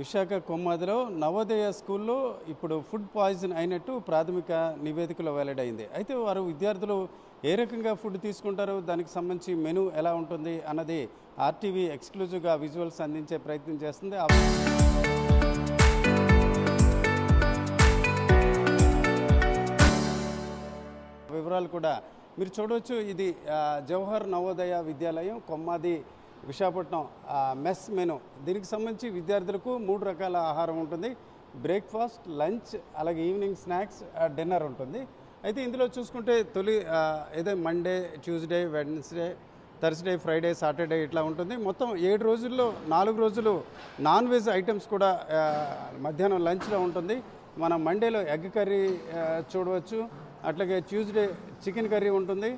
విశాఖ కొమ్మాదిలో నవోదయ స్కూల్లో ఇప్పుడు food poison అయినట్టు ప్రాథమిక నివేదికలో వెల్లడైంది. అయితే వారు విద్యార్థులు ఏ రకంగా ఫుడ్ తీసుకుంటారు, దానికి సంబంధించి మెనూ ఎలా ఉంటుంది అన్నది ఆర్టీవీ ఎక్స్క్లూజివ్గా విజువల్స్ అందించే ప్రయత్నం చేస్తుంది. వివరాలు కూడా మీరు చూడవచ్చు. ఇది జవహర్ నవోదయ విద్యాలయం కొమ్మాది విశాఖపట్నం మెస్ మెను. దీనికి సంబంధించి విద్యార్థులకు 3 రకాల ఆహారం ఉంటుంది. బ్రేక్ఫాస్ట్, లంచ్, అలాగే ఈవినింగ్ స్నాక్స్, డిన్నర్ ఉంటుంది. అయితే ఇందులో చూసుకుంటే తొలి ఏదో Monday, Tuesday, Wednesday, Thursday, Friday, Saturday ఇట్లా ఉంటుంది. మొత్తం 7 రోజుల్లో 4 రోజులు నాన్ వెజ్ ఐటమ్స్ కూడా మధ్యాహ్నం లంచ్లో ఉంటుంది. మనం మండేలో ఎగ్ కర్రీ చూడవచ్చు, అట్లాగే ట్యూస్డే చికెన్ కర్రీ ఉంటుంది,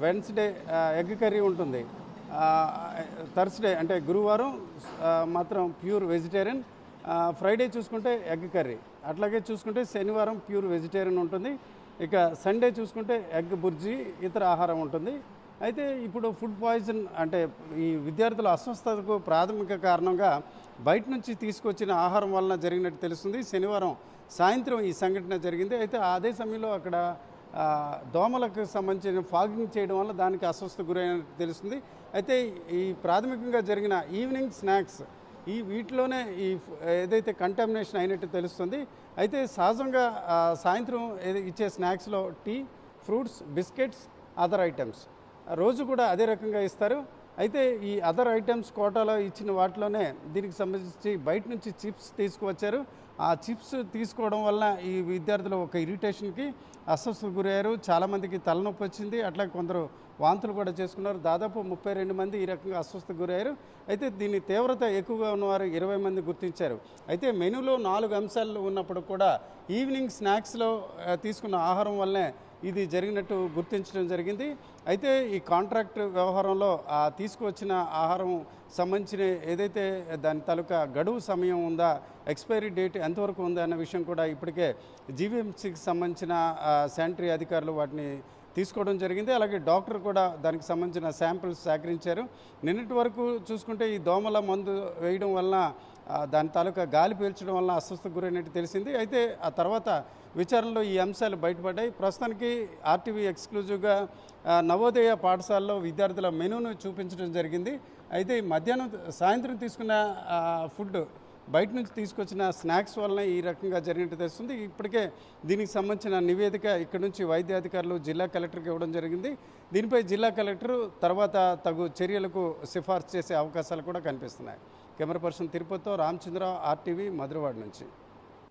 వెడ్నెస్డే ఎగ్ కర్రీ ఉంటుంది, థర్స్డే అంటే గురువారం మాత్రం ప్యూర్ వెజిటేరియన్, ఫ్రైడే చూసుకుంటే ఎగ్ కర్రీ, అట్లాగే చూసుకుంటే శనివారం ప్యూర్ వెజిటేరియన్ ఉంటుంది. ఇక సండే చూసుకుంటే ఎగ్ బుర్జీ ఇతర ఆహారం ఉంటుంది. అయితే ఇప్పుడు ఫుడ్ పాయిజన్ అంటే ఈ విద్యార్థుల అస్వస్థతకు ప్రాథమిక కారణంగా బయట నుంచి తీసుకొచ్చిన ఆహారం వలన జరిగినట్టు తెలుస్తుంది. శనివారం సాయంత్రం ఈ సంఘటన జరిగింది. అయితే అదే సమయంలో అక్కడ దోమలకు సంబంధించిన ఫాగింగ్ చేయడం వల్ల దానికి అస్వస్థత గురైనట్టు తెలుస్తుంది. అయితే ఈ ప్రాథమికంగా జరిగిన ఈవినింగ్ స్నాక్స్ వీటిలోనే ఏదైతే కంటామినేషన్ అయినట్టు తెలుస్తుంది. అయితే సహజంగా సాయంత్రం ఇచ్చే స్నాక్స్లో tea, fruits, biscuits, other items రోజు కూడా అదే రకంగా ఇస్తారు. అయితే ఈ అదర్ ఐటమ్స్ కోటాలో ఇచ్చిన వాటిలోనే దీనికి సంబంధించి బయట నుంచి చిప్స్ తీసుకువచ్చారు. ఆ చిప్స్ తీసుకోవడం వల్ల ఈ విద్యార్థులు ఒక ఇరిటేషన్కి అస్వస్థతకు గురయ్యారు. చాలామందికి తలనొప్పి వచ్చింది, అట్లా కొందరు వాంతులు కూడా చేసుకున్నారు. దాదాపు 32 మంది ఈ రకంగా అస్వస్థతకు గురయ్యారు. అయితే దీని తీవ్రత ఎక్కువగా ఉన్నవారు 20 మంది గుర్తించారు. అయితే మెనూలో 4 అంశాలు ఉన్నప్పుడు కూడా ఈవినింగ్ స్నాక్స్లో తీసుకున్న ఆహారం వల్లనే ఇది జరిగినట్టు గుర్తించడం జరిగింది. అయితే ఈ కాంట్రాక్ట్ వ్యవహారంలో తీసుకువచ్చిన ఆహారం సంబంధించిన ఏదైతే దాని తాలూకా గడువు సమయం ఉందా, ఎక్స్పైరీ డేట్ ఎంతవరకు ఉందా అన్న విషయం కూడా ఇప్పటికే జీవీఎంసీకి సంబంధించిన శానిటరీ అధికారులు వాటిని తీసుకోవడం జరిగింది. అలాగే డాక్టర్ కూడా దానికి సంబంధించిన శాంపిల్స్ సేకరించారు. నిన్నటి వరకు చూసుకుంటే ఈ దోమల మందు వేయడం వలన దాని తాలూకా గాలి పీల్చడం వల్ల అస్వస్థతకు గురైనట్టు తెలిసింది. అయితే ఆ తర్వాత విచారణలో ఈ అంశాలు బయటపడ్డాయి. ప్రస్తుతానికి ఆర్టీవీ ఎక్స్క్లూజివ్గా నవోదయ పాఠశాలలో విద్యార్థుల మెనూను చూపించడం జరిగింది. అయితే సాయంత్రం తీసుకున్న ఫుడ్ బయట నుంచి తీసుకొచ్చిన స్నాక్స్ వలన ఈ రకంగా జరిగినట్టు తెలుస్తుంది. ఇప్పటికే దీనికి సంబంధించిన నివేదిక ఇక్కడ నుంచి వైద్య అధికారులు జిల్లా కలెక్టర్కి ఇవ్వడం జరిగింది. దీనిపై జిల్లా కలెక్టర్ తర్వాత తగు చర్యలకు సిఫార్సు చేసే అవకాశాలు కూడా కనిపిస్తున్నాయి. కెమెరా పర్సన్ తిరుపతితో రామచంద్ర, ఆర్టీవీ, మధురవాడ నుంచి.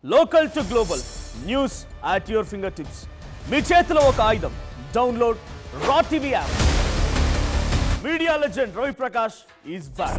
Local to global news at your finger tips. మీ చేతిలో ఒక ఆయుధం. Download raw TV app. Media legend Ravi Prakash is back.